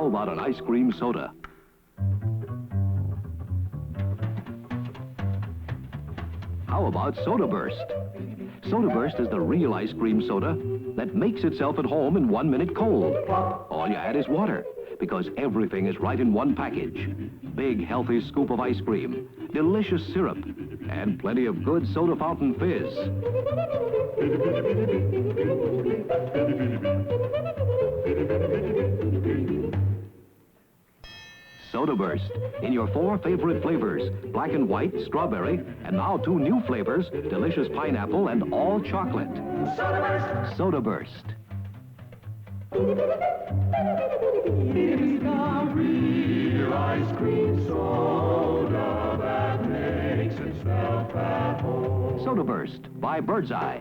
How about an ice cream soda? How about Sodaburst? Sodaburst is the real ice cream soda that makes itself at home in 1 minute cold. All you add is water, because everything is right in one package. Big, healthy scoop of ice cream, delicious syrup, and plenty of good soda fountain fizz. Sodaburst, in your 4 favorite flavors, black and white, strawberry, and now 2 new flavors, delicious pineapple and all chocolate. Sodaburst! Sodaburst. It's the real ice cream soda that makes itself at home. Sodaburst by Birdseye.